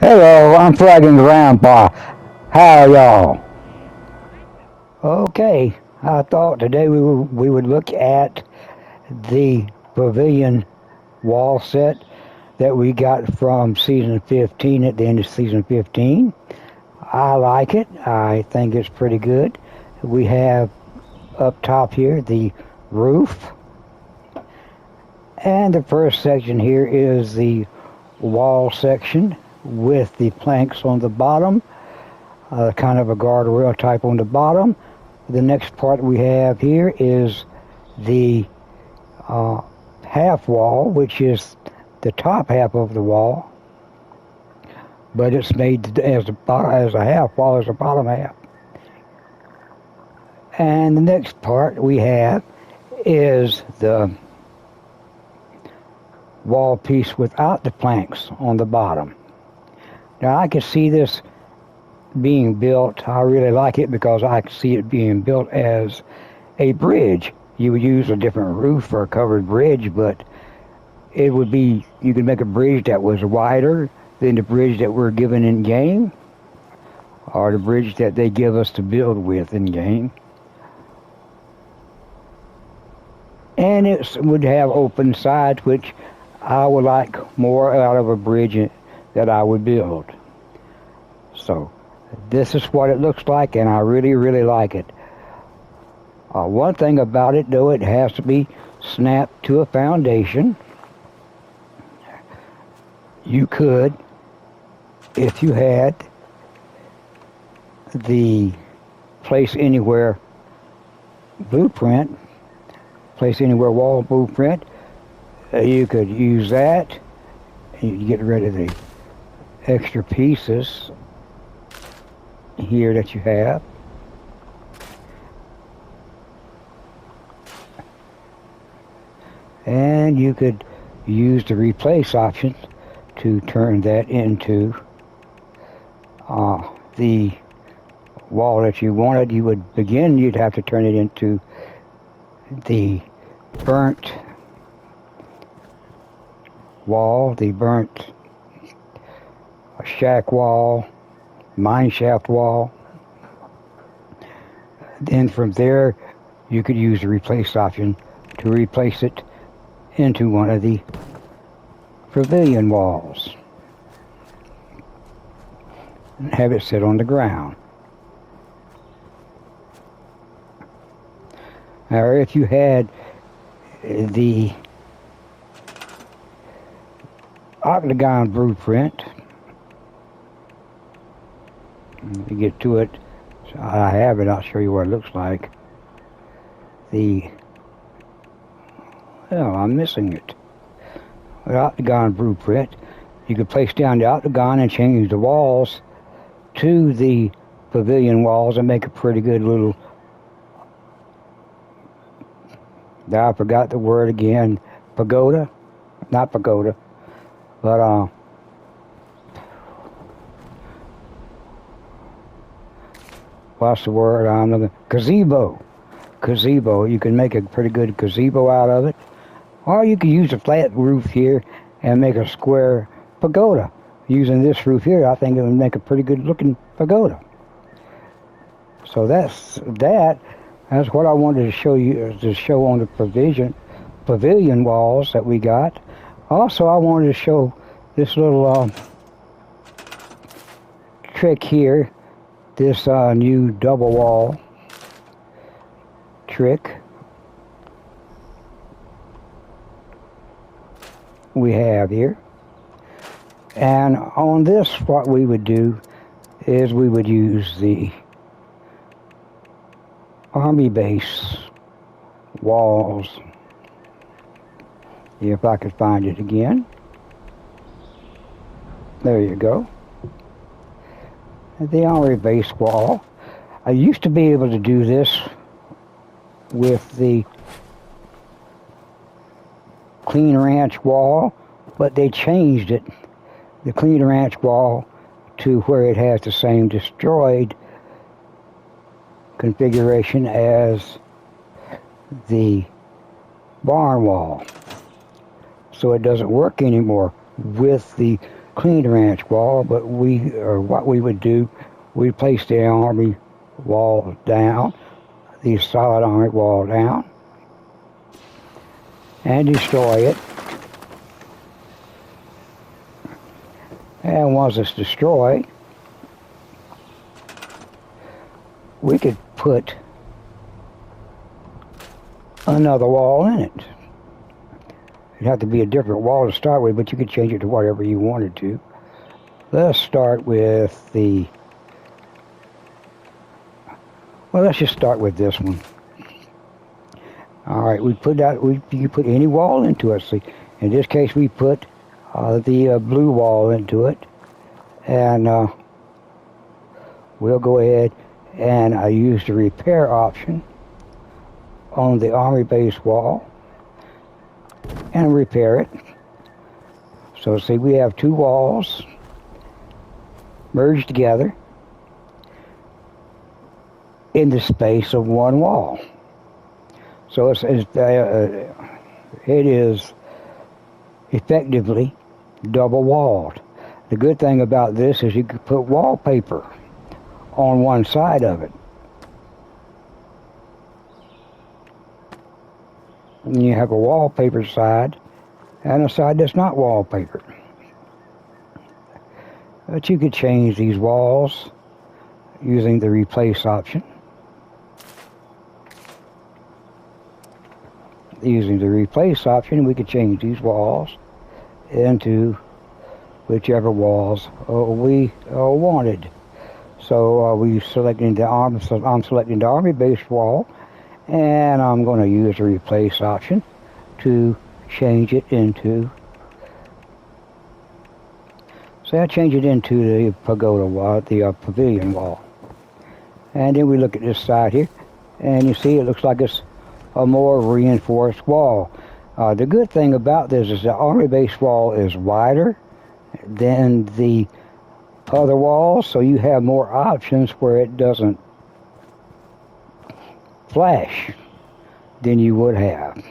Hello, I'm Flagging Grandpa. How are y'all? Okay, I thought today we would look at the Pavilion wall set that we got from season 15 at the end of season 15. I like it. I think it's pretty good. We have up top here the roof, and the first section here is the wall section with the planks on the bottom, kind of a guardrail type on the bottom. The next part we have here is the uh, half wall, which is the top half of the wall, but it's made as a half wall as the bottom half. And the next part we have is the wall piece without the planks on the bottom. Now I can see this being built. I really like it because I can see it being built as a bridge. You would use a different roof for a covered bridge, but it would be, you could make a bridge that was wider than the bridge that we're given in game, or the bridge that they give us to build with in game. And it would have open sides, which I would like more out of a bridge that I would build. So this is what it looks like, and I really, really like it. One thing about it, though, it has to be snapped to a foundation. You could, if you had the Place Anywhere blueprint, Place Anywhere wall blueprint, you could use that, and you get rid of the extra pieces here that you have. And you could use the replace option to turn that into the wall that you wanted. You'd have to turn it into the burnt wall, the burnt shack wall, mine shaft wall. Then from there, you could use the replace option to replace it into one of the pavilion walls and have it sit on the ground. Now, if you had the octagon blueprint, let me get to it. I have it. I'll show you what it looks like. I'm missing it. The octagon blueprint, you could place down the octagon and change the walls to the pavilion walls and make a pretty good little, I forgot the word again, pagoda? Not pagoda, but what's the word I'm looking? Gazebo. Gazebo. You can make a pretty good gazebo out of it. Or you could use a flat roof here and make a square pagoda. Using this roof here, I think it would make a pretty good looking pagoda. So that's that. That's what I wanted to show you, to show on the pavilion walls that we got. Also, I wanted to show this little trick here, this new double wall trick we have here. And on this, what we would do is we would use the army base walls. If I could find it again. There you go. The army base wall. I used to be able to do this with the Clean Ranch wall, but they changed it, the Clean Ranch wall, to where it has the same destroyed configuration as the barn wall. So it doesn't work anymore with the clean ranch wall, but what we would do, we place the Army wall down, the solid Army wall down, and destroy it. And once it's destroyed, we could put another wall in it. It'd have to be a different wall to start with, but you could change it to whatever you wanted to. Let's start with let's just start with this one. All right, you can put any wall into it. See, in this case, we put the blue wall into it, and we'll go ahead and use the repair option on the Army base wall and repair it. So see, we have two walls merged together in the space of one wall. So it is effectively double walled. The good thing about this is you could put wallpaper on one side of it. And you have a wallpaper side and a side that's not wallpapered. But you could change these walls using the replace option. Using the replace option, we could change these walls into whichever walls we wanted. So I'm selecting the Army base wall, and I'm going to use the replace option to change it into. So I change it into the pagoda wall, the pavilion wall. And then we look at this side here, and you see it looks like it's a more reinforced wall. The good thing about this is the Army base wall is wider than the other walls, so you have more options where it doesn't flash than you would have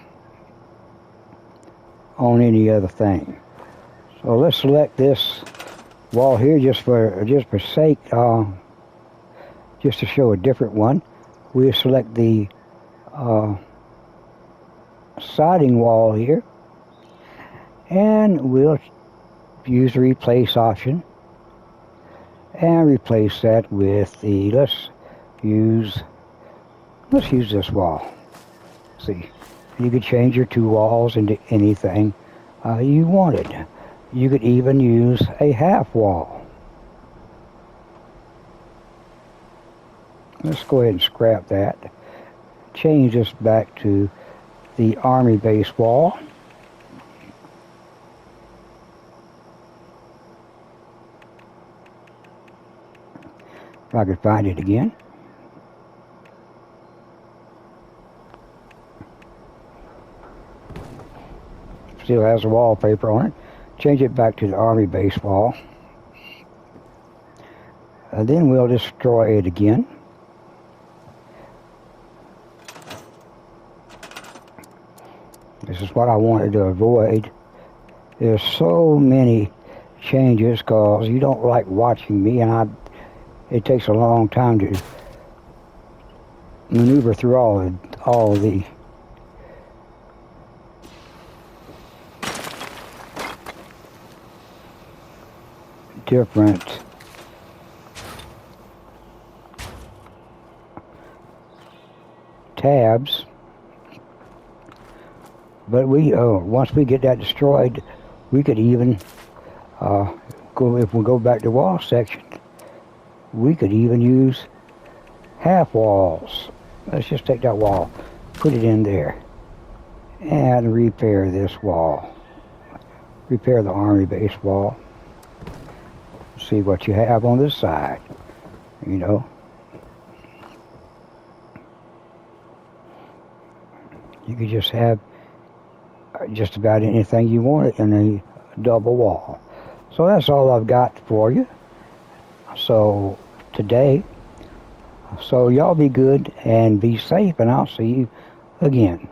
on any other thing. So let's select this wall here just for sake, just to show a different one. We'll select the siding wall here, and we'll use the replace option and replace that with the let's use this wall. See, you could change your two walls into anything you wanted. You could even use a half wall. Let's go ahead and scrap that. Change this back to the Army base wall. If I could find it again. Still has a wallpaper on it. Change it back to the Army base wall. Then we'll destroy it again. This is what I wanted to avoid. There's so many changes because you don't like watching me, and it takes a long time to maneuver through all the different tabs. But once we get that destroyed, we could even if we go back to wall section, we could even use half walls. Let's just take that wall, put it in there, and repair this wall. Repair the Army base wall. See what you have on this side, you know. You could just have just about anything you want in a double wall. So that's all I've got for you. So today, so y'all be good and be safe, and I'll see you again.